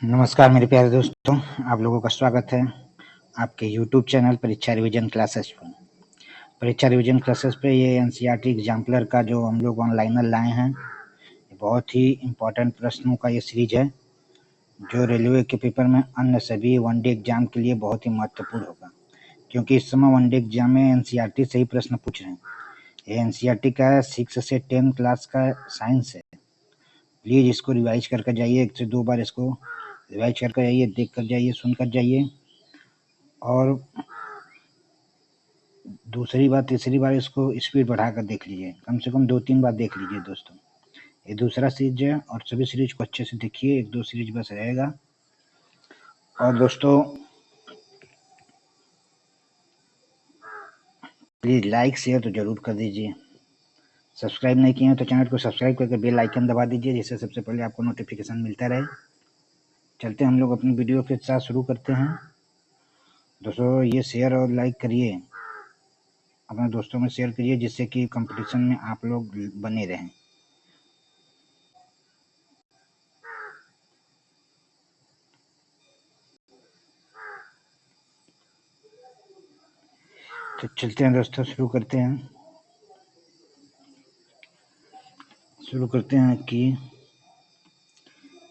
नमस्कार मेरे प्यारे दोस्तों, आप लोगों का स्वागत है आपके यूट्यूब चैनल परीक्षा रिवीजन क्लासेस पर। परीक्षा रिवीजन क्लासेस पे ये एनसीईआरटी एग्जाम्पलर का जो हम लोग ऑनलाइनर लाए हैं, बहुत ही इम्पोर्टेंट प्रश्नों का ये सीरीज है जो रेलवे के पेपर में अन्य सभी वनडे एग्जाम के लिए बहुत ही महत्वपूर्ण होगा, क्योंकि इस समय वनडे एग्जाम में एनसीईआरटी से ही प्रश्न पूछ रहे हैं। ये एनसीईआरटी का 6 से 10 क्लास का साइंस है। प्लीज़ इसको रिवाइज करके जाइए, 1 से 2 बार इसको रिवाइज करके जाइए, देख कर जाइए, सुन कर जाइए, और दूसरी बार तीसरी बार इसको स्पीड बढ़ाकर देख लीजिए, कम से कम 2-3 बार देख लीजिए दोस्तों। ये दूसरा सीरीज है और सभी सीरीज को अच्छे से देखिए, 1-2 सीरीज बस रहेगा। और दोस्तों प्लीज़ लाइक शेयर तो जरूर कर दीजिए। सब्सक्राइब नहीं किए हैं तो चैनल को सब्सक्राइब करके बेल आइकन दबा दीजिए, जिससे सबसे पहले आपको नोटिफिकेशन मिलता रहे। चलते हम लोग अपनी वीडियो के साथ शुरू करते हैं। दोस्तों ये शेयर और लाइक करिए, अपने दोस्तों में शेयर करिए, जिससे कि कंपटीशन में आप लोग बने रहें। तो चलते हैं दोस्तों, शुरू करते हैं कि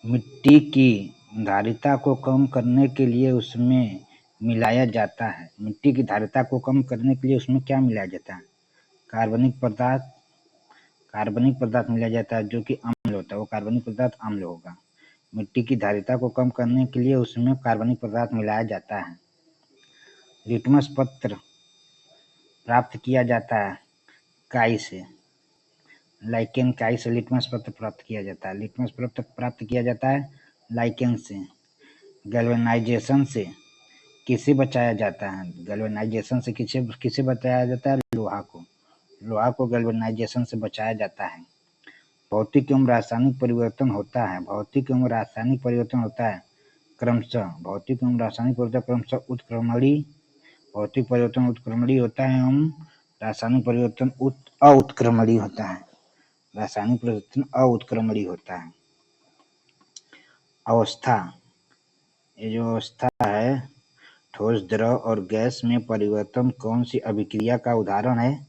मिट्टी की धारिता को कम करने के लिए उसमें मिलाया जाता है। मिट्टी की धारिता को कम करने के लिए उसमें क्या मिलाया जाता है? कार्बनिक पदार्थ मिलाया जाता है, जो कि अम्ल होता है, वो कार्बनिक पदार्थ अम्ल होगा। मिट्टी की धारिता को कम करने के लिए उसमें कार्बनिक पदार्थ मिलाया जाता है। लिटमस पत्र प्राप्त किया जाता है काई से, लाइकेन काई से लिटमस पत्र प्राप्त किया जाता है। लिटमस पत्र प्राप्त किया जाता है लाइकेन से। गैल्वेनाइजेशन से किसे बचाया जाता है? गैल्वेनाइजेशन से किसे बचाया जाता है? लोहा को गैल्वेनाइजेशन से बचाया जाता है। भौतिक एवं रासायनिक परिवर्तन होता है क्रमशः उत्क्रमणीय। भौतिक परिवर्तन उत्क्रमणीय होता है एवं रासायनिक परिवर्तन अउत्क्रमणीय होता है। रासायनिक परिवर्तन अउत्क्रमणीय होता है। अवस्था, ये जो अवस्था है, ठोस, द्रव और गैस में परिवर्तन कौन सी अभिक्रिया का उदाहरण है?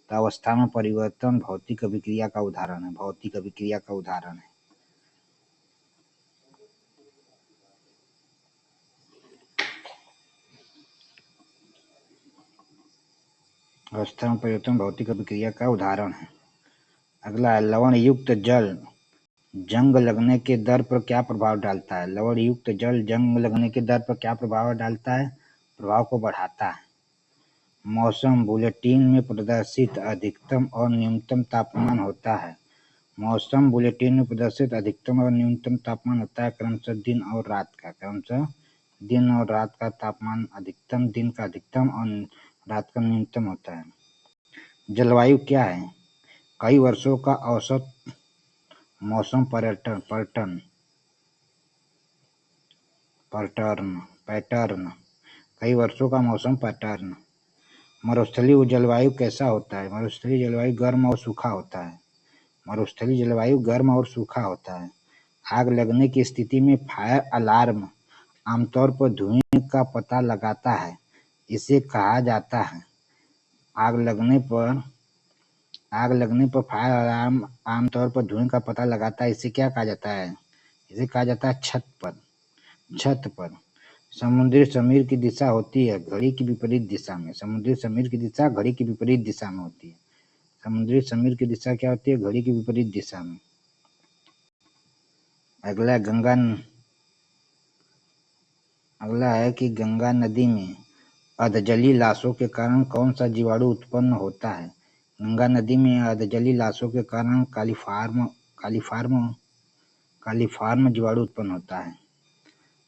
तो अवस्था में परिवर्तन भौतिक अभिक्रिया का उदाहरण है। अवस्था में परिवर्तन भौतिक अभिक्रिया का उदाहरण है। अगला है लवण युक्त जल जंग लगने के दर पर क्या प्रभाव डालता है? लवण युक्त जल जंग लगने के दर पर क्या प्रभाव डालता है? प्रभाव को बढ़ाता है। मौसम बुलेटिन में प्रदर्शित अधिकतम और न्यूनतम तापमान होता है। मौसम बुलेटिन में प्रदर्शित अधिकतम और न्यूनतम तापमान होता है क्रमशः दिन और रात का तापमान अधिकतम दिन का अधिकतम और रात का न्यूनतम होता है। जलवायु क्या है? कई वर्षों का औसत मौसम पैटर्न। कई वर्षों का मौसम पैटर्न। मरुस्थलीय जलवायु कैसा होता है? मरुस्थलीय जलवायु गर्म और सूखा होता है। आग लगने की स्थिति में फायर अलार्म आमतौर पर धुएं का पता लगाता है। इसे कहा जाता है आग लगने पर फायर अलार्म आमतौर पर धुएं का पता लगाता है। इसे क्या कहा जाता है? इसे कहा जाता है छत पर। समुद्री समीर की दिशा होती है घड़ी की विपरीत दिशा में। समुद्री समीर की दिशा घड़ी की विपरीत दिशा में होती है। समुद्री समीर की दिशा क्या होती है? घड़ी की विपरीत दिशा में। अगला है कि गंगा नदी में अधजली लाशों के कारण कौन सा जीवाणु उत्पन्न होता है? गंगा नदी में अधजली लाशों के कारण कालीफार्म जीवाणु उत्पन्न होता है।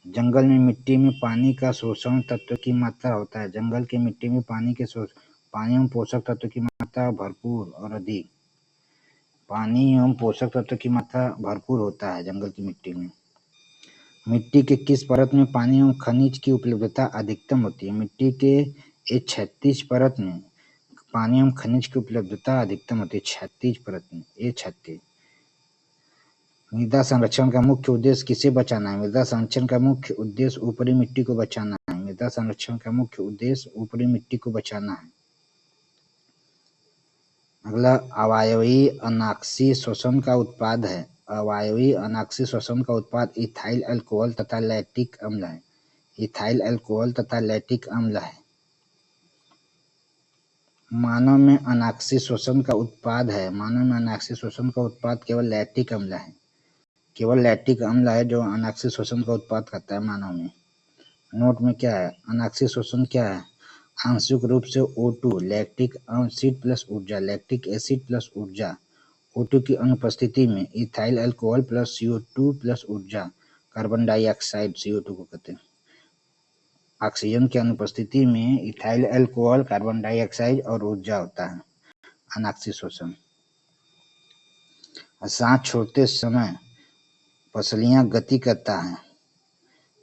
जंगल में मिट्टी में पानी का शोषण तत्व की मात्रा होता है। जंगल की मिट्टी में पानी एवं पोषक तत्व की मात्रा भरपूर और अधिक। पानी एवं पोषक तत्व की मात्रा भरपूर होता है जंगल की मिट्टी में। मिट्टी के किस परत में पानी एवं खनिज की उपलब्धता अधिकतम होती है? मिट्टी के क्षैतिज परत में पानी एवं खनिज की उपलब्धता अधिकतम होती है। क्षैतिज परत में, मृदा संरक्षण का मुख्य उद्देश्य किसे बचाना है? मृदा संरक्षण का मुख्य उद्देश्य ऊपरी मिट्टी को बचाना है। मृदा संरक्षण का मुख्य उद्देश्य ऊपरी मिट्टी को बचाना है। अगला अवायवीय अनाक्सीय श्वसन का उत्पाद है। अवायवीय अनाक्सीय श्वसन का उत्पाद इथाइल अल्कोहल तथा लैक्टिक अम्ल है। इथाइल अल्कोहल तथा लैक्टिक अम्ल है। मानव में अनाक्सीय श्वसन का उत्पाद है। मानव में अनाक्सीय श्वसन का उत्पाद केवल लैक्टिक अम्ल है। केवल लैक्टिक अम्ल है जो अनाक्सीय श्वसन का उत्पाद करता है मानव में। नोट में क्या है? अनाक्सीय श्वसन क्या है? आंशिक रूप से O2 लैक्टिक एसिड प्लस ऊर्जा, लैक्टिक एसिड प्लस ऊर्जा, O2 की अनुपस्थिति में ethyl alcohol plus CO2 plus ऊर्जा, कार्बन डाइऑक्साइड CO2 को कहते हैं। ऑक्सीजन की अनुपस्थिति में इथाइल अल्कोहल, कार्बन डाइऑक्साइड और ऊर्जा होता है अनाक्सीय श्वसन। सांस छोड़ते समय पसलियां गति करता है।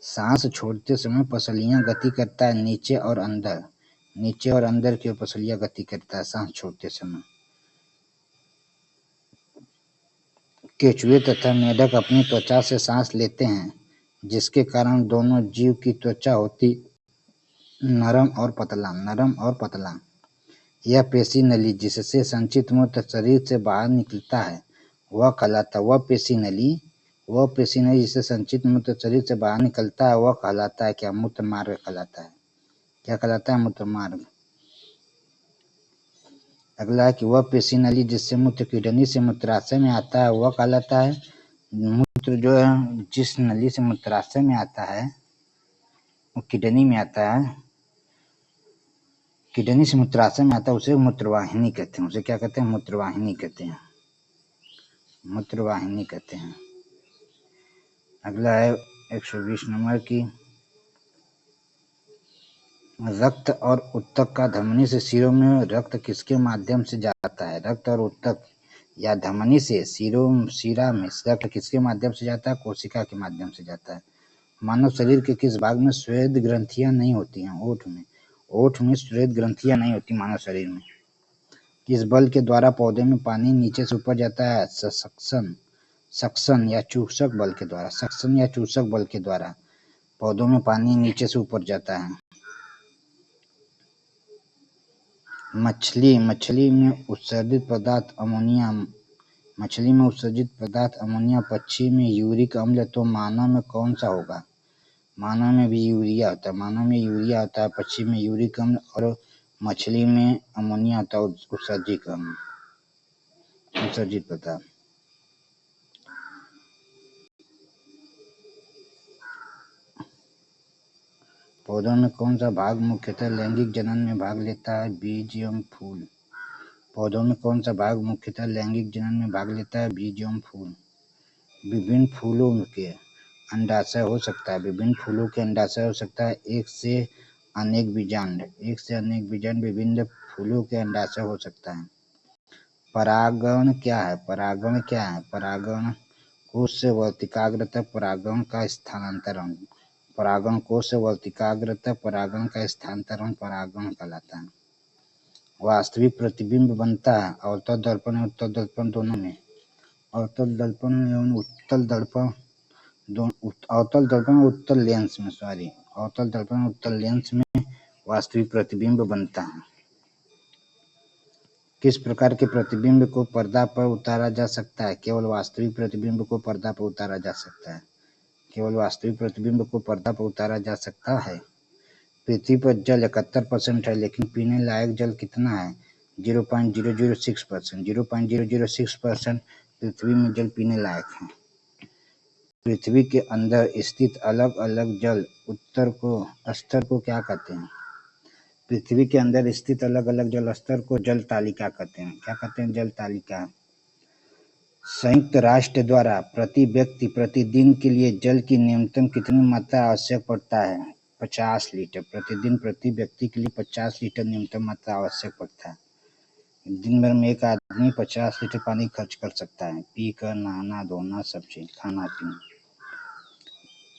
सांस छोड़ते समय पसलियां गति करता है नीचे और अंदर। नीचे और अंदर की ओर पसलियां गति करता है सांस छोड़ते समय। केंचुए तथा मेढक अपनी त्वचा से सांस लेते हैं, जिसके कारण दोनों जीव की त्वचा होती नरम और पतला। यह पेशी नली जिससे संचित मूत्र शरीर से बाहर निकलता है वह पेशी नली जिससे संचित मूत्र शरीर से बाहर निकलता है वह कहलाता है क्या? मूत्र मार्ग कहलाता है। क्या कहलाता है? मूत्र मार्ग। अगला है कि वह पेशी नली जिससे मूत्र किडनी से मूत्राशय में आता है वह कहलाता है। मूत्र जो है जिस नली से मूत्राशय में आता है वो किडनी में आता है। किडनी से मूत्राशय में आता है उसे मूत्रवाहिनी कहते हैं। उसे क्या कहते हैं? मूत्रवाहिनी कहते हैं। मूत्रवाहिनी कहते हैं। अगला है 120 नंबर की रक्त और ऊतक का धमनी से सिरों में रक्त किसके माध्यम से जाता है? रक्त और ऊतक या धमनी से शिरा में रक्त किसके माध्यम से जाता है? कोशिका के माध्यम से जाता है। मानव शरीर के किस भाग में श्वेत ग्रंथियां नहीं होती हैं? ओठ में। ओठ में श्वेत ग्रंथियां नहीं होती मानव शरीर में। किस बल के द्वारा पौधे में पानी नीचे से ऊपर जाता है? सक्शन या चूसक बल के द्वारा। सक्शन या चूसक बल के द्वारा पौधों में पानी नीचे से ऊपर जाता है। मछली में उत्सर्जित पदार्थ अमोनिया, पक्षी में यूरिक अम्ल, तो मानव में कौन सा होगा? मानव में भी यूरिया होता है। पक्षी में यूरिक अम्ल और मछली में अमोनिया होता है, उत्सर्जित पदार्थ। पौधों में कौन सा भाग मुख्यतः लैंगिक जनन में भाग लेता है? बीज एवं फूल। पौधों में कौन सा भाग मुख्यतः लैंगिक जनन में भाग लेता है? बीज एवं फूल। विभिन्न फूलों के अंडाशय हो सकता है। विभिन्न फूलों के अंडाशय हो सकता है। एक से अनेक बीजांड विभिन्न फूलों के अंडाशय हो सकता है। परागण क्या है? परागण कोश से वर्तिकाग्र तक परागण का स्थानांतरण। परागण कोश से वर्तिकाग्र तक परागण का स्थानांतरण परागण कहलाता है। वास्तविक प्रतिबिंब बनता है अवतल दर्पण और उत्तल दर्पण दोनों में। अवतल दर्पण एवं उत्तल दर्पण अवतल दर्पण और उत्तल लेंस में वास्तविक प्रतिबिंब बनता है। किस प्रकार के प्रतिबिंब को पर्दा पर उतारा जा सकता है? केवल वास्तविक प्रतिबिंब को पर्दा पर उतारा जा सकता है। केवल वास्तविक प्रतिबिंब को पर्दा पर उतारा जा सकता है। पृथ्वी पर जल 71% है, लेकिन पीने लायक जल कितना है? 0.006%। 0.006% पृथ्वी में जल पीने लायक है। पृथ्वी के अंदर स्थित अलग अलग जल स्तर को क्या कहते हैं? पृथ्वी के अंदर स्थित अलग अलग जल स्तर को जल तालिका कहते हैं। क्या कहते हैं? जल तालिका। संयुक्त राष्ट्र द्वारा प्रति व्यक्ति प्रतिदिन के लिए जल की न्यूनतम कितनी मात्रा आवश्यक पड़ता है? 50 लीटर। प्रतिदिन प्रति व्यक्ति के लिए 50 लीटर न्यूनतम मात्रा आवश्यक पड़ता है। दिन भर में एक आदमी 50 लीटर पानी खर्च कर सकता है, पीकर, नहाना धोना, सब चीज, खाना पीना।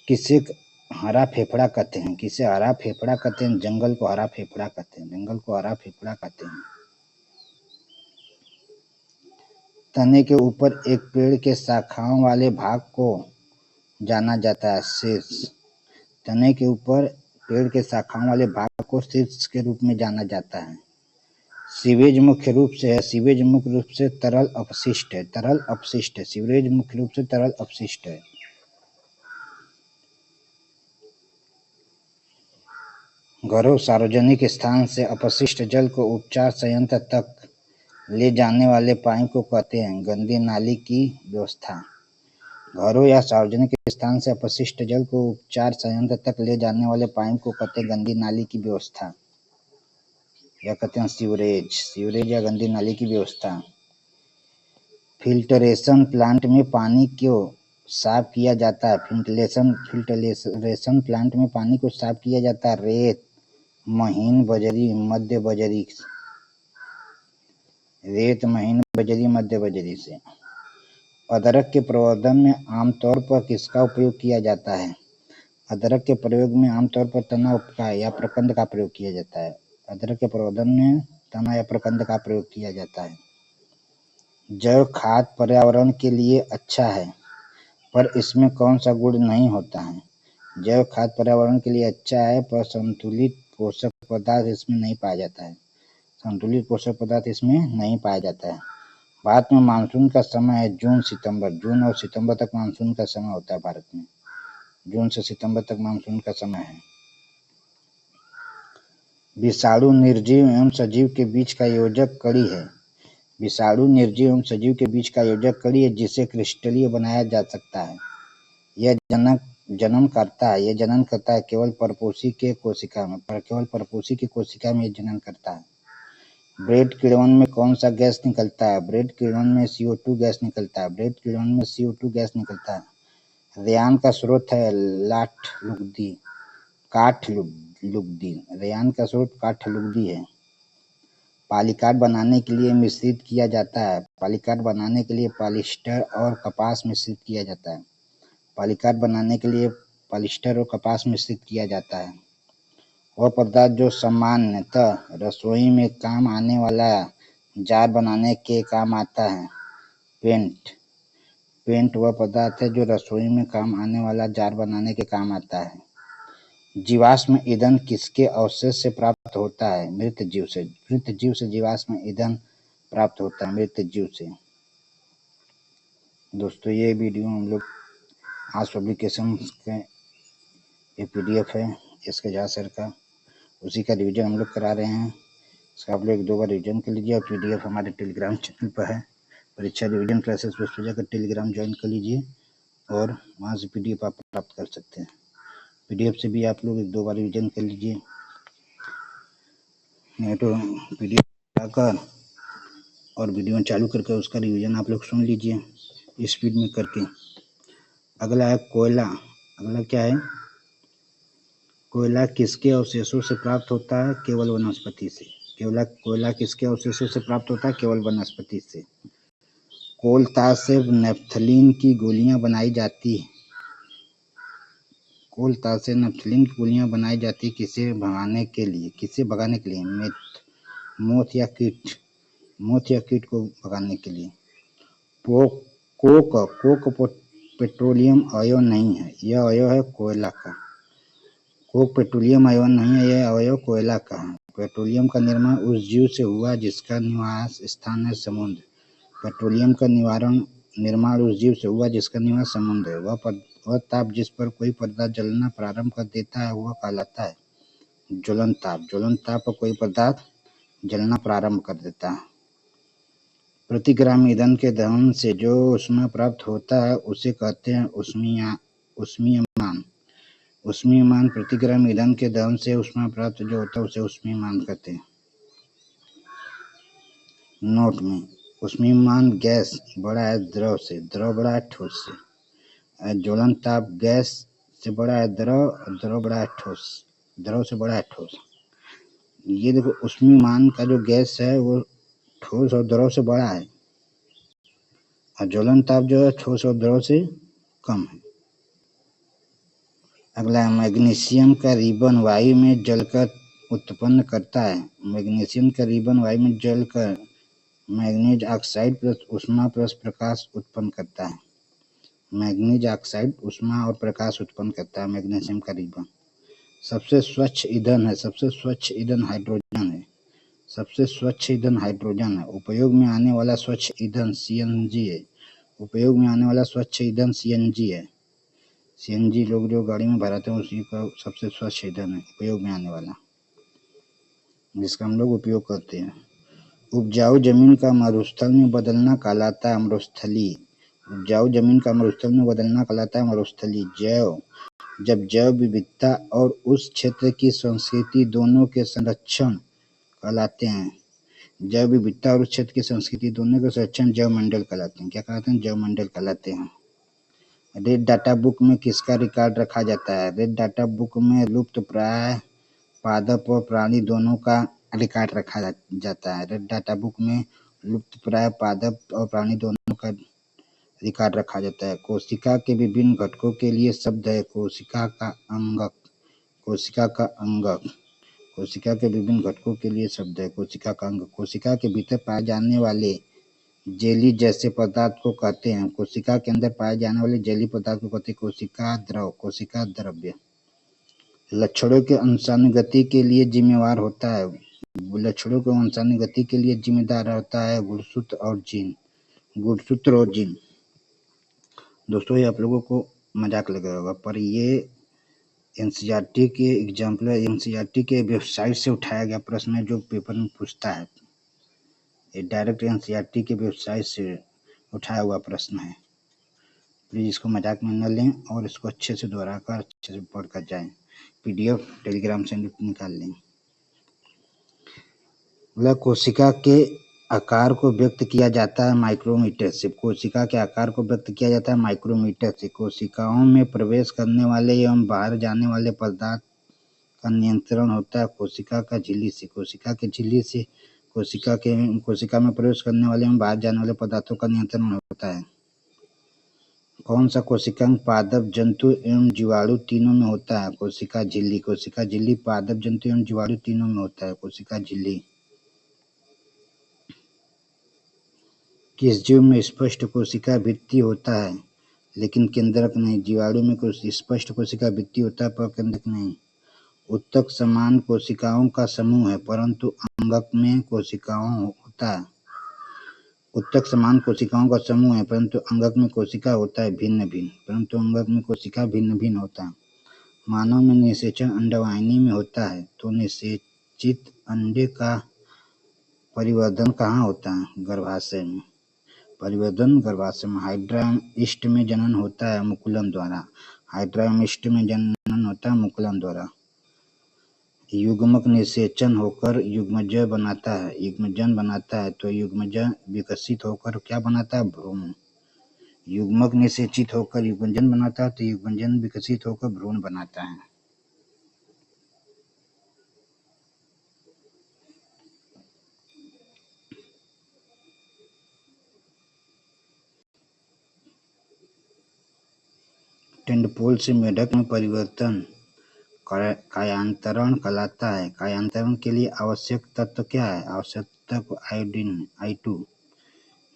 किसे हरा फेफड़ा कहते हैं? जंगल को हरा फेफड़ा कहते हैं। तने के ऊपर एक पेड़ के शाखाओं वाले भाग को जाना जाता है शीर्ष। तने के ऊपर पेड़ के शाखाओं वाले भाग को शीर्ष के रूप में जाना जाता है। सीवेज मुख्य रूप से है। सीवेज मुख्य रूप से तरल अपशिष्ट है। तरल अपशिष्ट है। सीवरेज मुख्य रूप से तरल अपशिष्ट है। घरों, सार्वजनिक स्थान से अपशिष्ट जल को उपचार संयंत्र तक ले जाने वाले पाइप को कहते हैं गंदी नाली की व्यवस्था। घरों या सार्वजनिक स्थान से अपशिष्ट जल को उपचार संयंत्र तक ले जाने वाले पाइप को कहते हैं गंदी नाली की व्यवस्था, या कहते हैं सीवरेज। सीवरेज या गंदी नाली की व्यवस्था। फिल्टरेशन प्लांट में पानी को साफ किया जाता है। फिल्टरेशन प्लांट में पानी को साफ किया जाता है रेत, महीन बजरी, मध्य बजरी से। अदरक के प्रवर्धन में आमतौर पर किसका उपयोग किया जाता है? अदरक के प्रयोग में आमतौर पर तना का या प्रकंद का प्रयोग किया जाता है। अदरक के प्रवर्धन में तना या प्रकंद का प्रयोग किया जाता है। जैव खाद पर्यावरण के लिए अच्छा है, पर इसमें कौन सा गुण नहीं होता है? जैव खाद पर्यावरण के लिए अच्छा है, पर संतुलित पोषक पदार्थ इसमें नहीं पाया जाता है। संतुलित पोषक पदार्थ इसमें नहीं पाया जाता है। भारत में मानसून का समय है जून और सितंबर तक मानसून का समय होता है। भारत में जून से सितंबर तक मानसून का समय है। विषाणु, निर्जीव एवं सजीव के बीच का योजक कड़ी है। विषाणु निर्जीव एवं सजीव के बीच का योजक कड़ी है जिसे क्रिस्टलीय बनाया जा सकता है। यह जन्म करता है केवल परपोषी के कोशिका में। यह जनन करता है। ब्रेड किण्वन में कौन सा गैस निकलता है? ब्रेड किण्वन में CO2 गैस निकलता है। रेयान का स्रोत है काठलुगदी है। पॉलीकार्ड बनाने के लिए मिश्रित किया जाता है। पॉलीकार्ड बनाने के लिए पॉलिएस्टर और कपास मिश्रित किया जाता है। वह पदार्थ जो सामान्यतः रसोई में काम आने वाला जार बनाने के काम आता है। पेंट वह पदार्थ है जो रसोई में काम आने वाला जार बनाने के काम आता है। जीवाश्म ईंधन किसके अवशेष से प्राप्त होता है? मृत जीव से जीवाश्म ईंधन प्राप्त होता है, मृत जीव से। दोस्तों, ये वीडियो हम लोग आज पब्लिकेशन के एक PDF है इसके झा सर का, उसी का रिवीजन हम लोग करा रहे हैं। इसका आप लोग 1-2 बार रिवीजन कर लीजिए। और PDF हमारे टेलीग्राम चैनल पर है, परीक्षा रिवीजन क्लासेस पर जाकर टेलीग्राम ज्वाइन कर लीजिए और वहाँ से PDF आप प्राप्त कर सकते हैं। PDF से भी आप लोग 1-2 बार रिवीजन कर लीजिए, नहीं तो PDF लाकर और वीडियो चालू करके उसका रिवीजन आप लोग सुन लीजिए स्पीड में करके। अगला है कोयला। अगला क्या है? कोयला किसके अवशेषों से प्राप्त होता है? केवल वनस्पति से। कोयला किसके अवशेषों से प्राप्त होता है? केवल वनस्पति से। कोल tar से नेफ्थलीन की गोलियां बनाई जाती है। किसे भगाने के लिए? मोथ या कीट को भगाने के लिए। कोक पेट्रोलियम अयव नहीं है, यह अयव है कोयला का। कोक पेट्रोलियम अयव नहीं है, यह अयव कोयला का है। पेट्रोलियम का निर्माण उस जीव से हुआ जिसका निवास स्थान है समुद्र। वह ताप जिस पर कोई पदार्थ जलना प्रारंभ कर देता है वह कहलाता है ज्वलन ताप पर कोई पदार्थ जलना प्रारंभ कर देता है। प्रति ग्राम ईंधन के दहन से जो ऊष्मा प्राप्त होता है उसे कहते हैं उष्मीयमान। प्रति ग्राम ईंधन के दहन से ऊष्मा प्राप्त जो होता है उसे उष्मीयमान कहते हैं। नोट में उष्मीयमान गैस बड़ा है द्रव बड़ा है ठोस से। ज्वलन ताप गैस से बड़ा है द्रव बड़ा है ठोस। ये देखो, उष्मीयमान का जो गैस है वो ठोस और द्रव से बड़ा है, और ज्वलन ताप जो है ठोस और द्रव से कम है। अगला, मैग्नीशियम का रिबन वायु में जलकर उत्पन्न करता है। मैग्नीशियम का रिबन वायु में जलकर मैग्नीज ऑक्साइड प्लस ऊष्मा प्लस प्रकाश उत्पन्न करता है। मैग्नीज ऑक्साइड ऊष्मा और प्रकाश उत्पन्न करता है मैग्नीशियम का रिबन। सबसे स्वच्छ ईंधन है, सबसे स्वच्छ ईंधन हाइड्रोजन है। सबसे स्वच्छ ईंधन हाइड्रोजन है। उपयोग में आने वाला स्वच्छ ईंधन सीएनजी है। उपयोग में आने वाला स्वच्छ ईंधन सीएनजी है। सीएनजी लोग जो गाड़ी में भराते हैं उसी का सबसे स्वच्छ ईंधन है उपयोग में आने वाला, जिसका हम लोग उपयोग करते हैं। उपजाऊ जमीन का मरुस्थल में बदलना कहलाता है मरुस्थली। उपजाऊ जमीन का मरुस्थल में बदलना कहलाता है मरुस्थली। जब जैव विविधता और उस क्षेत्र की संस्कृति दोनों के संरक्षण कहलाते हैं। जैव विविधता और उस क्षेत्र की संस्कृति दोनों के संरक्षण जैव मंडल कहलाते हैं। क्या कहलाते हैं? जैव मंडल कहलाते हैं। रेड डाटा बुक में किसका रिकॉर्ड रखा जाता है? रेड डाटा बुक में लुप्त प्राय पादप और प्राणी दोनों का रिकॉर्ड रखा जाता है। रेड डाटा बुक में लुप्त प्राय पादप और प्राणी दोनों का रिकॉर्ड रखा जाता है। कोशिका के विभिन्न घटकों के लिए शब्द है कोशिका का अंगक। कोशिका का अंगक। कोशिका के विभिन्न घटकों के लिए शब्द है कोशिका का अंग। कोशिका के भीतर पाए जाने वाले जेली जैसे पदार्थ को कहते हैं। कोशिका के अंदर पाए जाने वाले जेली पदार्थ को कहते हैं कोशिका द्रव, कोशिका द्रव्य। लक्षणों के अंशानुगति के लिए जिम्मेवार होता है। लक्षणों के अंशानुगति के लिए जिम्मेदार होता है गुणसूत्र और जीन। गुणसूत्र और जीन। दोस्तों ये आप लोगों को मजाक लग रहा होगा, पर ये एनसीईआरटी के एग्जाम्पल, एनसीईआरटी के वेबसाइट से उठाया गया प्रश्न है जो पेपर में पूछता है। ये डायरेक्ट एनसीईआरटी के वेबसाइट से उठाया हुआ प्रश्न है। प्लीज इसको मजाक में न लें और इसको अच्छे से दोहरा कर अच्छे से पढ़ कर जाएं। पीडीएफ टेलीग्राम से निकाल लें। कोशिका के आकार को व्यक्त किया जाता है माइक्रोमीटर से। कोशिका के आकार को व्यक्त किया जाता है माइक्रोमीटर से। कोशिकाओं में प्रवेश करने वाले एवं बाहर जाने वाले पदार्थ का नियंत्रण होता है कोशिका का झिल्ली से। कोशिका के झिल्ली से कोशिका में प्रवेश करने वाले एवं बाहर जाने वाले पदार्थों का नियंत्रण होता है। कौन सा कोशिकांग पादप जंतु एवं जीवाणु तीनों में होता है? कोशिका झिल्ली। कोशिका झिल्ली पादप जंतु एवं जीवाणु तीनों में होता है कोशिका झिल्ली। किस जीव में स्पष्ट कोशिका भित्ति होता है लेकिन केंद्रक नहीं? जीवाणु में कुछ स्पष्ट कोशिका भित्ति होता है पर केंद्रक नहीं। उत्तक समान कोशिकाओं का समूह है परंतु अंगक में कोशिकाओं होता है। उत्तक समान कोशिकाओं का समूह है परंतु अंगक में कोशिका होता है भिन्न भिन्न। परंतु अंगक में कोशिका भिन्न भिन्न होता है। मानव में निषेचन अंडवाहिनी में होता है तो निषेचित अंडे का परिवर्धन कहाँ होता है? गर्भाशय में। परिवर्धन गर्भाशय में। हाइड्रा एवं ईस्ट में जनन होता है मुकुलन द्वारा। हाइड्रा एवं ईस्ट में जनन होता है मुकुलन द्वारा। युग्मक निषेचन होकर युग्मज बनाता है, युग्मजन बनाता है तो युग्मज विकसित होकर क्या बनाता है? भ्रूण। युग्मक निषेचित होकर युग्मजन बनाता है तो युग्मजन विकसित होकर भ्रूण बनाता है। टेंडपोल से मेढक में परिवर्तन कायांतरण कहलाता है। कायांतरण के लिए आवश्यक तत्व क्या है? आवश्यक तत्व आयोडीन I2।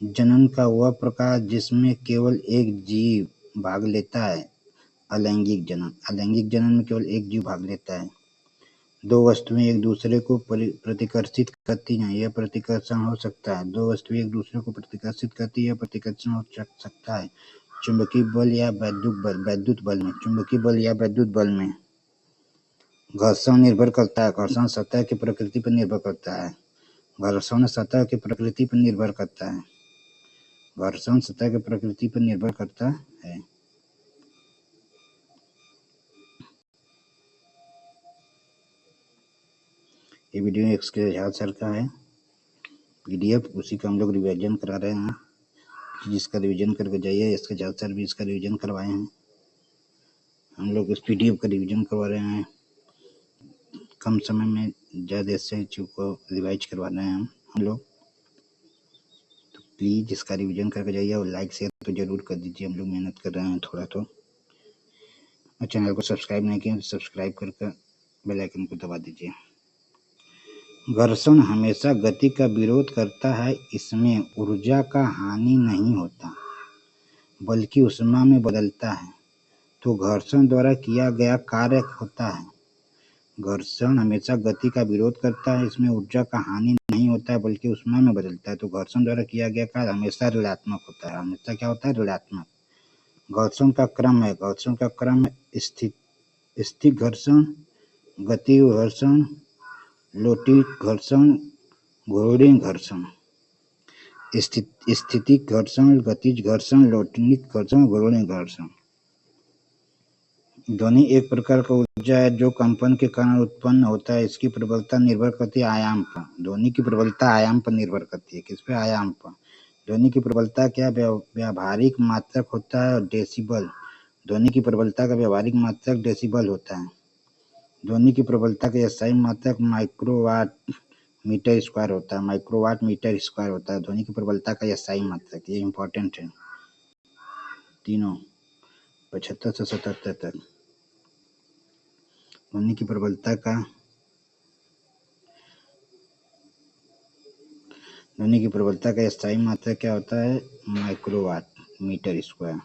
जनन का वह प्रकार जिसमें केवल एक जीव भाग लेता है अलैंगिक जनन। अलैंगिक जनन में केवल एक जीव भाग लेता है। दो वस्तुएं एक दूसरे को प्रतिकर्षित करती हैं, यह प्रतिकर्षण हो सकता है। दो वस्तुएं एक दूसरे को प्रतिकर्षित करती है, यह प्रतिकर्षण हो सकता है चुंबकीय बल या वैद्युत बल में। चुंबकीय बल या वैद्युत बल में। घर्षण निर्भर करता है। घर्षण सतह की प्रकृति पर निर्भर करता है। घर्षण सतह की प्रकृति पर निर्भर करता है। घर्षण सतह की प्रकृति पर निर्भर करता है। ये वीडियो एक्सके झाल सर का है पीडीएफ, उसी का हम लोग रिवीजन करा रहे हैं। जिसका रिवीजन करके जाइए, इसके झाल सर भी इसका रिवीजन करवाए हैं। हम लोग इस पीडीएफ का रिवीजन करवा रहे हैं। कम समय में ज़्यादा से चीज़ को रिवाइज करवा रहे हैं हम लोग। तो प्लीज़ इसका रिवीजन करके जाइए और लाइक शेयर तो ज़रूर कर दीजिए। हम लोग मेहनत कर रहे हैं थोड़ा तो। और चैनल को सब्सक्राइब नहीं किया तो सब्सक्राइब करके बेल आइकन को दबा दीजिए। घर्षण हमेशा गति का विरोध करता है, इसमें ऊर्जा का हानि नहीं होता बल्कि ऊष्मा में बदलता है। तो घर्षण द्वारा किया गया कार्य होता है। घर्षण हमेशा गति का विरोध करता है, इसमें ऊर्जा का हानि नहीं होता है बल्कि ऊष्मा में बदलता है। तो घर्षण द्वारा किया गया कार्य हमेशा ऋणात्मक होता है। हमेशा क्या होता है? ऋणात्मक। घर्षण का क्रम है, घर्षण का क्रम स्थिर घर्षण, गति घर्षण, लोटिक घर्षण, घूर्णी घर्षण। स्थितिक घर्षण, गतिज घर्षण, लोटनिक घर्षण, घूर्णी घर्षण। ध्वनि एक प्रकार का ऊर्जा है जो कंपन के कारण उत्पन्न होता है। इसकी प्रबलता निर्भर करती है आयाम पर। ध्वनि की प्रबलता आयाम पर निर्भर करती है। किस पे? आयाम पर। ध्वनि की प्रबलता क्या व्यावहारिक मात्रक होता है? डेसिबल। ध्वनि की प्रबलता का व्यावहारिक मात्रक डेसिबल होता है। ध्वनि की प्रबलता का स्थायी मात्रक माइक्रोवाट मीटर स्क्वायर होता है। माइक्रोवाट मीटर स्क्वायर होता है ध्वनि की प्रबलता का स्थायी मात्रक। ये इंपॉर्टेंट है तीनों, 75 से 77 तक। ध्वनि की प्रबलता का स्थायी मात्रक क्या होता है? Microwatt meter square.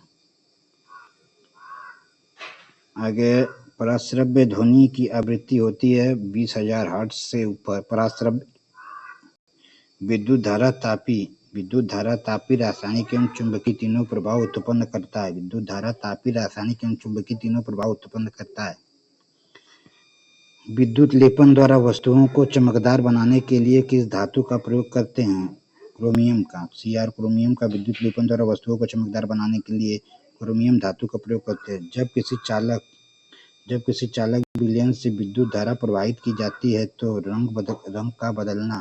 आगे पराश्रव्य ध्वनि की आवृत्ति होती है 20,000 हर्ट्ज से ऊपर। पराश्रव्य विद्युत धारा, तापी, रासायनिक एवं चुंबकीय तीनों प्रभाव उत्पन्न करता है। विद्युत धारा, तापी, रासायनिक एवं चुंबकीय तीनों प्रभाव उत्पन्न करता है। विद्युत लेपन द्वारा वस्तुओं को चमकदार बनाने के लिए किस धातु का प्रयोग करते हैं? क्रोमियम का। Cr क्रोमियम का विद्युत लेपन द्वारा वस्तुओं को चमकदार बनाने के लिए क्रोमियम धातु का प्रयोग करते हैं। जब किसी चालक विलयन से विद्युत धारा प्रवाहित की जाती है तो रंग का बदलना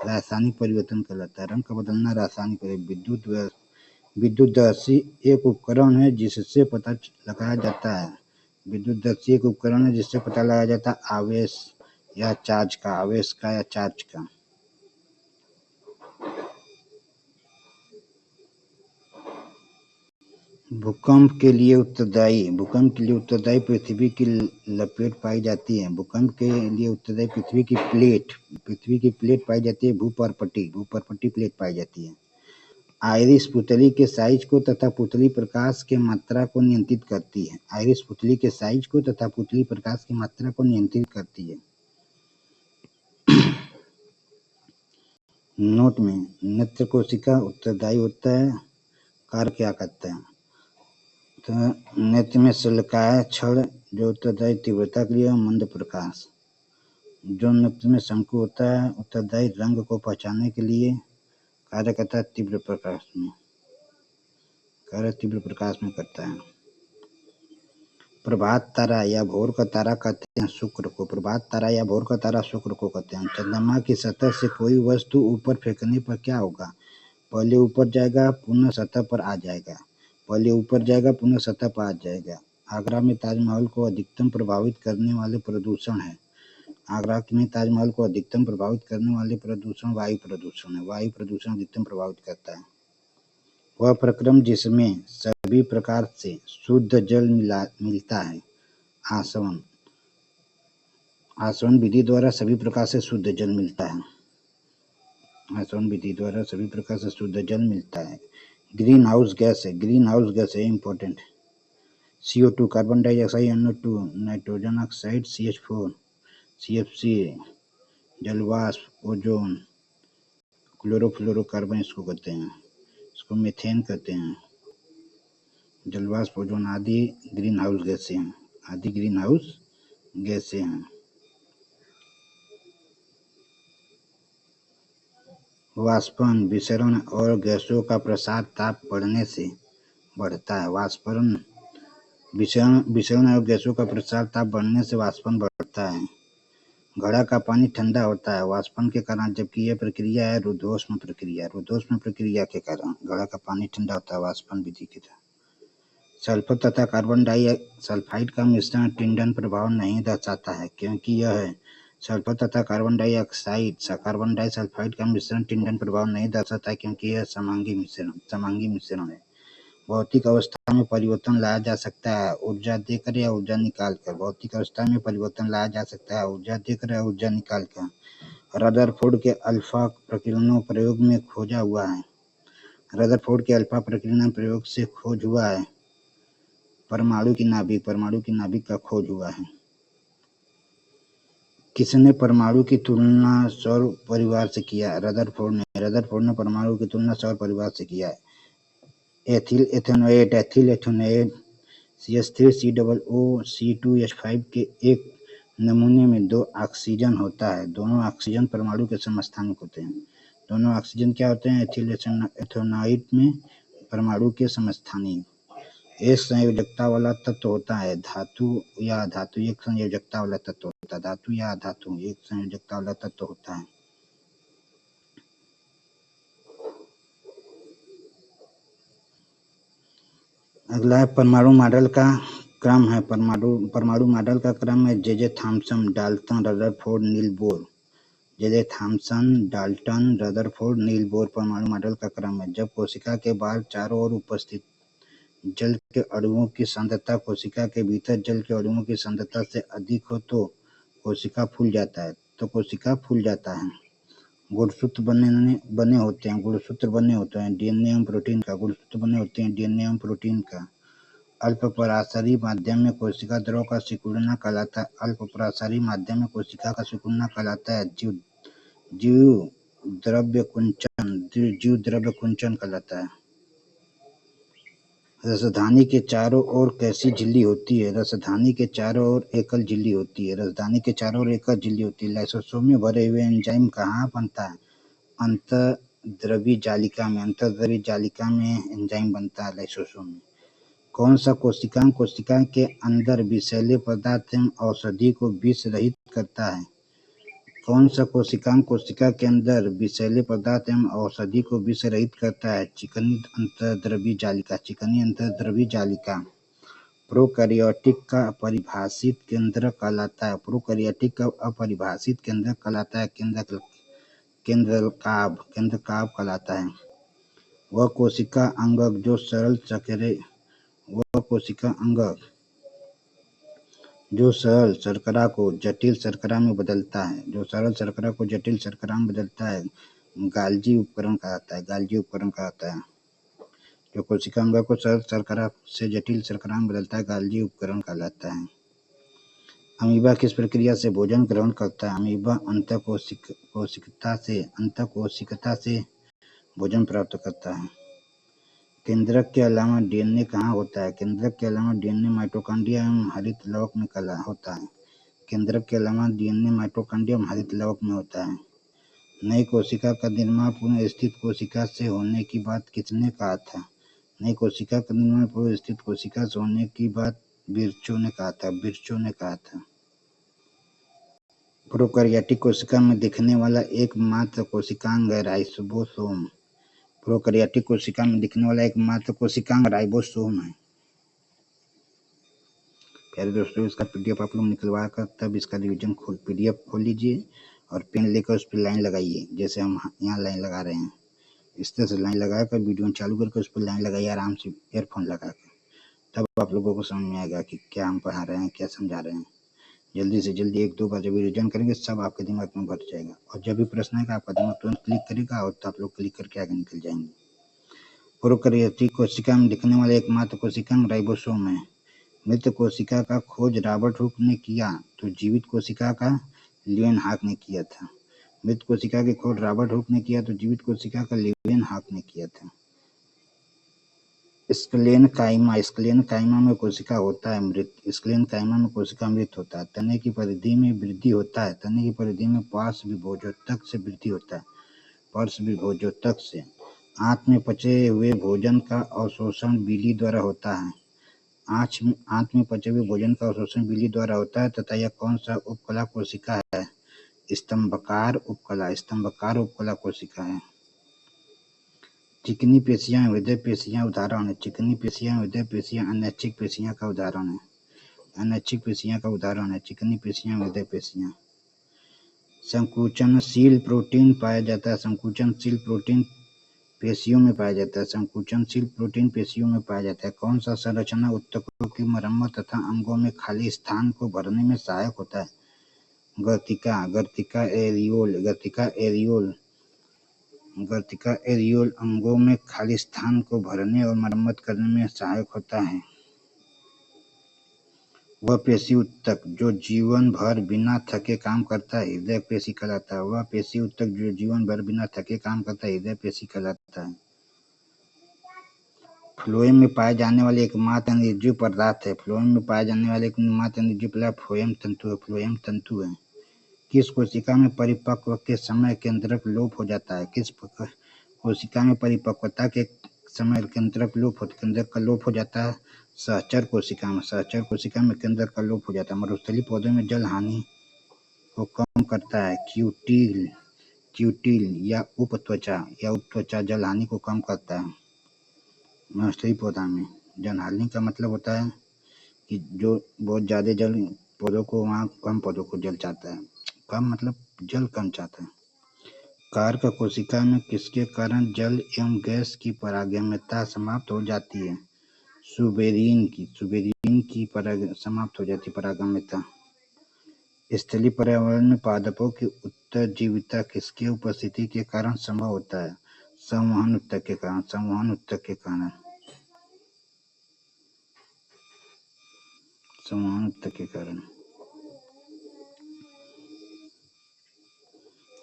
रासायनिक परिवर्तन कहलाता है। रंग का बदलना रासायनिक परिवर्तन। विद्युतदर्शी एक उपकरण है जिससे पता लगाया जाता है आवेश या चार्ज का। भूकंप के लिए उत्तरदायी पृथ्वी की लपेट पाई जाती है। भूकंप के लिए उत्तरदायी पृथ्वी की प्लेट पाई जाती है। भूपर्पटी प्लेट पाई जाती है। आइरिस पुतली के साइज को तथा पुतली प्रकाश के मात्रा को नियंत्रित करती है। आइरिस पुतली के साइज को तथा पुतली प्रकाश की मात्रा को नियंत्रित करती है। नोट में नेत्र कोशिका उत्तरदायी होता है। कार्य क्या करता है? तो नेत्र में शल्काय क्षण जो उत्तरदायी तीव्रता के लिए, मंद प्रकाश। जो नेत्र में शंकु होता है उत्तरदायी रंग को पहचानने के लिए, कार्य करता है तीव्र प्रकाश में करता है। प्रभात तारा या भोर का तारा कहते हैं शुक्र को। प्रभात तारा या भोर का तारा शुक्र को कहते हैं। चंद्रमा की सतह से कोई वस्तु ऊपर फेंकने पर क्या होगा? पहले ऊपर जाएगा, पुनः सतह पर आ जाएगा। आगरा में ताजमहल को अधिकतम प्रभावित करने वाले प्रदूषण है। वायु प्रदूषण है। वायु प्रदूषण अधिकतम प्रभावित करता है। वह प्रक्रम जिसमें सभी प्रकार से शुद्ध जल मिलता है। आसवन विधि द्वारा सभी प्रकार से शुद्ध जल मिलता है। ग्रीन हाउस गैस है important. CO2 carbon dioxide, NO2 nitrogen oxide, CH4 CFC जलवाष्प, ओजोन, क्लोरोफ्लोरोकार्बन इसको कहते हैं, इसको मीथेन कहते हैं। जलवाष्प, ओजोन आदि ग्रीन हाउस गैसें हैं। वाष्पन, विसरण और गैसों का प्रसार ताप बढ़ने से बढ़ता है। विसरण और गैसों का प्रसार ताप बढ़ने से वाष्पन बढ़ता है। घड़ा का पानी ठंडा होता है वाष्पन के कारण, जबकि यह प्रक्रिया है रुद्धोष्म प्रक्रिया के कारण घड़ा का पानी ठंडा होता है वाष्पन विधि के तहत। सल्फर तथा कार्बन डाइऑक्साइड का मिश्रण टिंडन प्रभाव नहीं दर्शाता है, क्योंकि यह है सल्फर तथा कार्बन डाइसल्फाइड का मिश्रण टिंडन प्रभाव नहीं दर्शाता है, क्योंकि यह समांगी मिश्रण है। भौतिक अवस्था में परिवर्तन लाया जा सकता है ऊर्जा देकर या ऊर्जा निकालकर। रदरफोर्ड के अल्फा प्रकीर्णन प्रयोग में खोजा हुआ है। रदरफोर्ड के अल्फा प्रकीर्णन प्रयोग से खोज हुआ है। परमाणु की नाभिक का खोज हुआ है। किसने परमाणु की तुलना सौर परिवार से किया? रदरफोर्ड ने परमाणु की तुलना सौर परिवार से किया है। एथिल एथेनोएट CH3COO-C2H5 के एक नमूने में 2 ऑक्सीजन होता है। दोनों ऑक्सीजन परमाणु के समस्थानिक होते हैं। दोनों ऑक्सीजन क्या होते हैं? एथिल एथेनोएट में परमाणु के समस्थानिक। एक संयोजकता वाला तत्व होता है। धातु या अधातु एक संयोजकता वाला तत्व होता है। धातु या अधातु एक संयोजकता वाला तत्व होता है। अगला है परमाणु मॉडल का क्रम है। परमाणु मॉडल का क्रम है J Thomson, Dalton, Rutherford, Niels Bohr. J Thomson, Dalton, Rutherford, Niels Bohr परमाणु मॉडल का क्रम है। जब कोशिका के बाहर चारों ओर उपस्थित जल के अणुओं की सांद्रता कोशिका के भीतर जल के अणुओं की सांद्रता से अधिक हो तो कोशिका फूल जाता है। गुणसूत्र बने होते हैं डीएनए एवं प्रोटीन का। गुणसूत्र बने होते हैं डीएनए एवं प्रोटीन का। अल्पपराशरी माध्यम में कोशिका द्रव का सिकुड़ना कहलाता है। अल्पपराशरी माध्यम में कोशिका का सिकुड़ना कहलाता है। जीव द्रव्य कुंचन कहलाता है। राजधानी के चारों ओर कैसी झिल्ली होती है? राजधानी के चारों ओर एकल झिल्ली होती है। लाइसोसोम में भरे हुए एंजाइम कहाँ बनता है? अंतर्द्रवी जालिका में एंजाइम बनता है लाइसोसोम में। कौन सा कोशिकांग कोशिका के अंदर विषैले पदार्थ एवं औषधि को विष रहित करता है? कौन सा कोशिकांग कोशिका के अंदर विषैले पदार्थ एवं औषधि को विष रहित करता है? चिकनी अंतर्द्रवी जालिका। प्रोकैरियोटिक का अपरिभाषित केंद्रक कहलाता है। केंद्रकाभ कहलाता है। वह कोशिका अंगक जो सरल शर्करा को जटिल शर्करा में बदलता है। गाल्जी उपकरण कहलाता है। जो कोशिका अंग को सरल शर्करा से जटिल शर्करा में बदलता है गाल्जी उपकरण कहलाता है। अमीबा किस प्रक्रिया से भोजन ग्रहण करता है? अमीबा अंतःकोशिकता से भोजन प्राप्त करता है। केंद्रक के अलावा डीएनए कहाँ होता है? डीएनए माइटोकॉन्ड्रिया एवं हरित लवक में होता है। नई कोशिका का निर्माण पूर्ण स्थित कोशिका से होने की बात किसने कहा था? बिरचो ने कहा था। प्रोकैरियोटिक कोशिका में दिखने वाला एकमात्र कोशिकांग है राइबोसोम। है। प्यारे दोस्तों, इसका पीडीएफ आप लोग निकलवा कर तब इसका रिवीजन पीडीएफ खोल लीजिए और पेन लेकर उस पर लाइन लगाइए। जैसे हम यहाँ लाइन लगा रहे हैं, इस तरह से लाइन लगाकर वीडियो चालू करके उस पर लाइन लगाइए आराम से ईयरफोन लगा कर। तब आप लोगों को समझ में आएगा कि क्या हम पढ़ा रहे हैं, क्या समझा रहे हैं। जल्दी से जल्दी 1-2 बार जब रिवीजन करेंगे सब आपके दिमाग में भर जाएगा और जब भी प्रश्न आएगा आपका दिमाग तुरंत क्लिक करेगा और आप लोग क्लिक करके आगे निकल जाएंगे। प्रोकैरियोटिक कोशिका में दिखने वाला एकमात्र कोशिकांग राइबोसोम है। मृत कोशिका का खोज रॉबर्ट हुक ने किया तो जीवित कोशिका का लीवेनहॉक ने किया था। मृत कोशिका की खोज रॉबर्ट हुक ने किया तो जीवित कोशिका का लीवेनहॉक ने किया था। स्क्लेनकाइमा में कोशिका होता है मृत। मृत होता है। तने की परिधि में वृद्धि होता है। पार्श्व विभोजोतक से आंत में पचे हुए भोजन का अवशोषण बीली द्वारा होता है। तथा यह कौन सा उपकला कोशिका है? स्तंभकार उपकला कोशिका है। चिकनी पेशियां हृदय पेशियां उदाहरण है। अनैच्छिक पेशियां का उदाहरण है। चिकनी पेशियां हृदय पेशियां। संकुचनशील प्रोटीन पाया जाता है। संकुचनशील प्रोटीन पेशियों में पाया जाता है। कौन सा संरचना ऊतकों की मरम्मत तथा अंगों में खाली स्थान को भरने में सहायक होता है? गर्तिका एरियोल अंगों में खाली स्थान को भरने और मरम्मत करने में सहायक होता है। वह पेशी ऊतक जो जीवन भर बिना थके काम करता है हृदय पेशी कहलाता है। वह पेशी ऊतक जो जीवन भर बिना थके काम करता है हृदय पेशी कहलाता है। फ्लोएम में पाए जाने वाले एकमात्र निर्जीव पदार्थ है। फ्लोएम में पाए जाने वाले एकमात्र निर्जीव पदार्थ फ्लोएम तंतु है। फ्लोएम तंतु है। किस कोशिका में परिपक्व के समय केंद्रक लोप हो जाता है? किस कोशिका में परिपक्वता के समय केंद्रक का लोप हो जाता है? सहचर कोशिका में। सहचर कोशिका में केंद्रक का लोप हो जाता है। मरुस्थलीय पौधों में जल हानि को कम करता है। क्यूटिल या उपत्वचा जल हानि को कम करता है। मरुस्थलीय पौधा में जल हानि का मतलब होता है कि जो बहुत ज्यादा जल पौधों को वहाँ कम पौधों को जल चाहता है। कम मतलब जल कम चाहता है। कार्क कोशिका में किसके कारण जल एवं गैस की पारगम्यता समाप्त हो जाती है? सुबेरिन की समाप्त हो जाती पारगम्यता। स्थलीय पर्यावरण में पादपों की उत्तरजीविता किसकी उपस्थिति के कारण संभव होता है? संवहन ऊतक के कारण।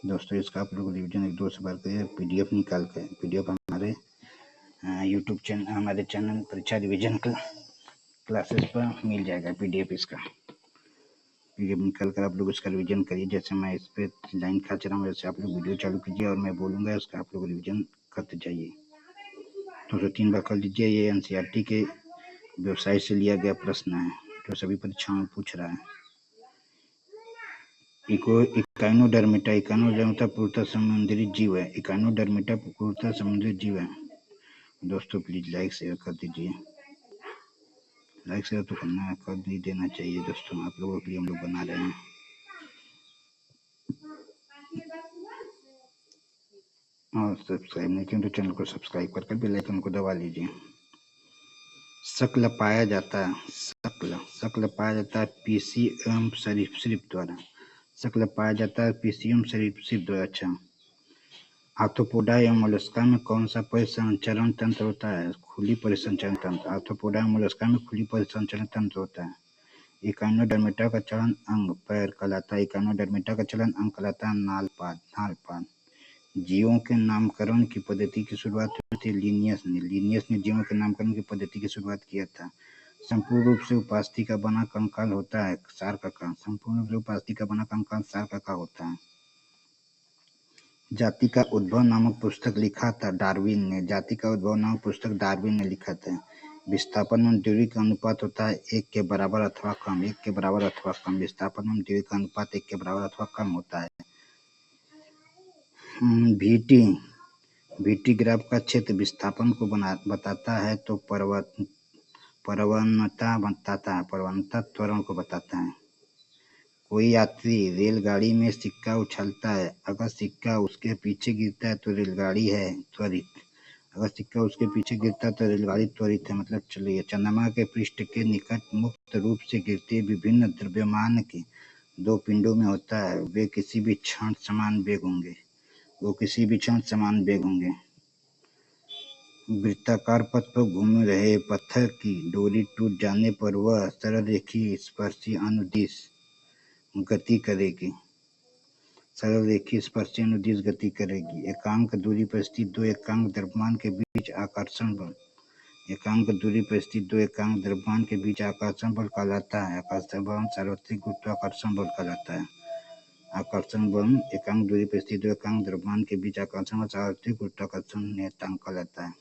दोस्तों इसका आप लोग रिवीजन एक दो से बार करिए। पीडीएफ निकाल कर पीडीएफ हमारे यूट्यूब चैनल हमारे चैनल परीक्षा रिवीजन क्लासेस पर मिल जाएगा। पीडीएफ पीडीएफ निकाल कर आप लोग इसका रिवीजन करिए। जैसे मैं इस पे लाइन खा रहा हूँ वैसे आप लोग वीडियो चालू कीजिए और मैं बोलूँगा उसका आप लोग रिवीजन करते जाइए। तो 3 बार कर लीजिए। ये एनसीईआरटी के वेबसाइट से लिया गया प्रश्न है जो सभी परीक्षाओं में पूछ रहा है। इकाइनोडर्मिटा पूर्णतः समुद्री जीव है। इकाइनोडर्मिटा पूर्णतः समुद्री जीव है। दोस्तों प्लीज लाइक शेयर कर दीजिए। लाइक शेयर तो करना कर ही देना चाहिए दोस्तों। आप लोगों के लिए हम लोग बना रहे हैं। और सब्सक्राइब नहीं किया तो चैनल को सब्सक्राइब करके बेल आइकन को दबा लीजिए। शक्ल पाया जाता है पीसी एवं सरीसृप द्वारा। शक्ल पाया जाता है पीसी एवं सरीसृप द्वारा। अच्छा, आर्थ्रोपोडा एवं मोलस्का में कौन सा परिसंचरण तंत्र होता है? खुली परिसंचरण तंत्र। आर्थ्रोपोडा एवं मोलस्का में खुली परिसंचरण तंत्र होता है। इकाइनोडर्मिटा का चलन अंग पैर कहलाता है। इकाइनोडर्मिटा का चलन अंग कहलाता है नालपाद। जीवों के नामकरण की पद्धति की शुरुआत हुई थी लिनियस ने जीवों के नामकरण की पद्धति की शुरुआत किया था। संपूर्ण रूप से उपास्थि का बना कंकाल होता है सारकका। संपूर्ण रूप से उपास्थि का बना कंकाल सारकका होता है। जाति का उद्भव नामक पुस्तक लिखा था डार्विन ने। जाति का उद्भव नामक पुस्तक डार्विन ने लिखा था। विस्थापन एवं दूरी का अनुपात होता है 1 के बराबर अथवा कम। 1 के बराबर अथवा कम। विस्थापन एवं दूरी का अनुपात 1 के बराबर अथवा कम होता है। VT ग्राफ का क्षेत्र विस्थापन को बताता है तो प्रवणता त्वरण को बताता है। कोई यात्री रेलगाड़ी में सिक्का उछलता है। अगर सिक्का उसके पीछे गिरता है तो रेलगाड़ी है त्वरित। है मतलब चलिए। चंद्रमा के पृष्ठ के निकट मुक्त रूप से गिरते विभिन्न द्रव्यमान के 2 पिंडों में होता है। वे किसी भी क्षण समान वेग होंगे। वृत्ताकार पथ पर घूम रहे पत्थर की डोरी टूट जाने पर वह सरलरेखीय स्पर्शी अनुदिश गति करेगी। एकांक दूरी पर स्थित 2 एकांक द्रव्यमान के बीच आकर्षण बल कहलाता है। आकर्षण बल सार्वत्रिक गुरुत्वाकर्षण बल कहलाता है। आकर्षण बल एकांक दूरी पर स्थित 2 एकांक द्रव्यमान के बीच आकर्षण बल सार्वत्रिक गुरुत्वाकर्षण नियतांक कहलाता है।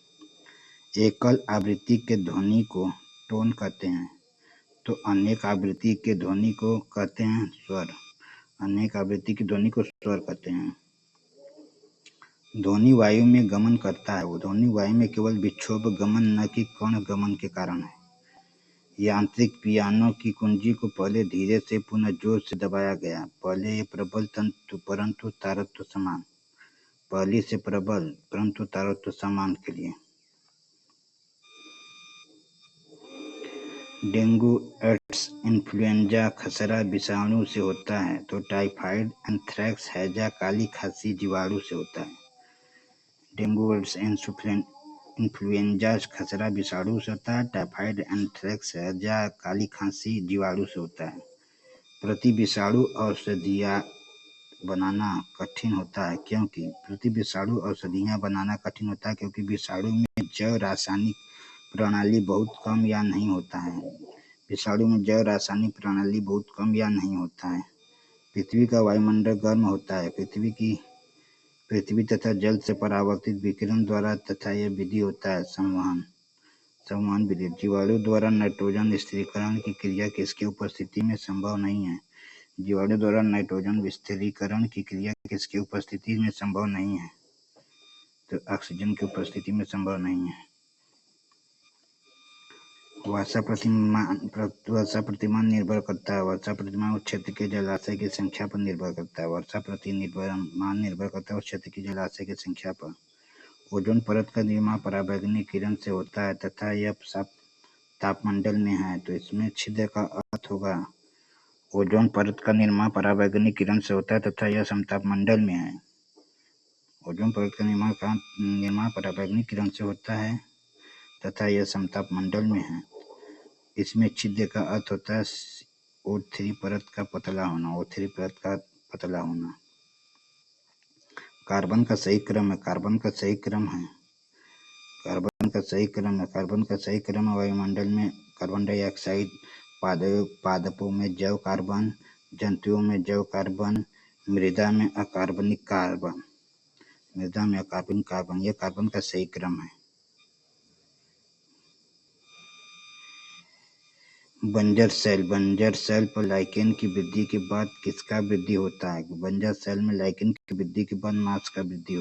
एकल आवृत्ति के ध्वनि को टोन कहते हैं तो अनेक आवृत्ति के ध्वनि को कहते हैं स्वर। कहते हैं। ध्वनि वायु में गमन करता है। ध्वनि वायु में केवल विक्षोभ गमन न कि कण गमन के कारण है। यांत्रिक पियानो की कुंजी को पहले धीरे से पुनः जोर से दबाया गया। पहले ये प्रबल परंतु तारत्व समान। पहली से प्रबल परंतु तारत्व समान के लिए। डेंगू एड्स इन्फ्लुएंजा खसरा विषाणु से होता है, तो टाइफाइड एंथ्रेक्स हैजा काली खांसी जीवाणु से होता है। डेंगू एड्स इन्फ्लुएंजा खसरा विषाणु से होता है, टाइफाइड एंथ्रेक्स हैजा काली खांसी जीवाणु से होता है। प्रति विषाणु औषधियाँ बनाना कठिन होता है क्योंकि विषाणु में जैव रासायनिक प्रणाली बहुत कम या नहीं होता है। पृथ्वी का वायुमंडल गर्म होता है पृथ्वी तथा जल से परावर्तित विकिरण द्वारा तथा यह विधि होता है संवहन विधि। जीवाणु द्वारा नाइट्रोजन स्थिरीकरण की क्रिया किसकी उपस्थिति में संभव नहीं है? जीवाणु द्वारा नाइट्रोजन स्थिरीकरण की क्रिया किसकी उपस्थिति में संभव नहीं है? तो ऑक्सीजन की उपस्थिति में संभव नहीं है। वर्षा प्रतिमान निर्भर करता है। वर्षा प्रतिमान उस क्षेत्र के जलाशय की संख्या पर निर्भर करता है। ओजोन परत का निर्माण पराबैंगनी किरण से होता है तथा यह तापमंडल में है, तो इसमें छिद्र का अर्थ होगा। ओजोन परत का निर्माण पराबैंगनी किरण से होता है तथा यह समतापमंडल में है। ओजोन परत का निर्माण पराबैंगनी किरण से होता है तथा यह समतापमंडल में है। इसमें छिद्र का अर्थ होता है O3 परत का पतला होना। कार्बन का सही क्रम है वायुमंडल में कार्बन डाइऑक्साइड, पादपों में जैव कार्बन, जंतुओं में जैव कार्बन, मृदा में अकार्बनिक कार्बन। यह कार्बन का सही क्रम है। बंजर सेल पर लाइकेन की वृद्धि के बाद किसका वृद्धि होता है? बंजर सेल में लाइकेन की वृद्धि के बाद मांस का वृद्धि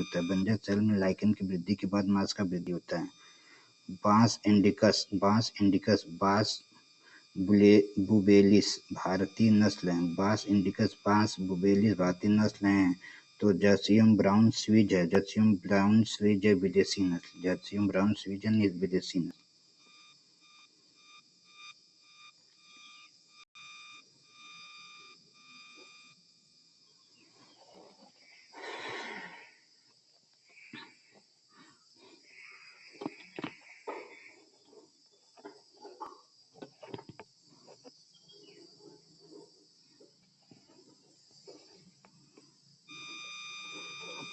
होता है। बांस इंडिकस, बांस बुबेलिस भारतीय नस्ल है। तो जर्सियम ब्राउन स्विज है विदेशी नस्ल।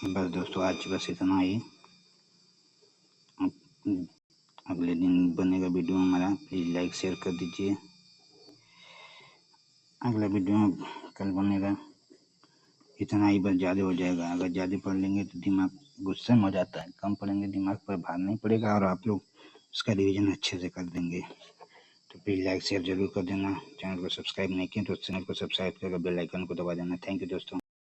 बस दोस्तों, आज बस इतना ही। अगले दिन बनेगा वीडियो हमारा, प्लीज़ लाइक शेयर कर दीजिए। अगला वीडियो कल बनेगा। इतना ही बस, ज़्यादा हो जाएगा। अगर ज़्यादा पढ़ लेंगे तो दिमाग गुस्से में हो जाता है, कम पढ़ेंगे दिमाग पर भार नहीं पड़ेगा और आप लोग उसका रिवीजन अच्छे से कर देंगे। तो प्लीज़ लाइक शेयर जरूर कर देना। चैनल को सब्सक्राइब नहीं किया तो चैनल को सब्सक्राइब करके बेल आइकन को दबा देना। थैंक यू दोस्तों।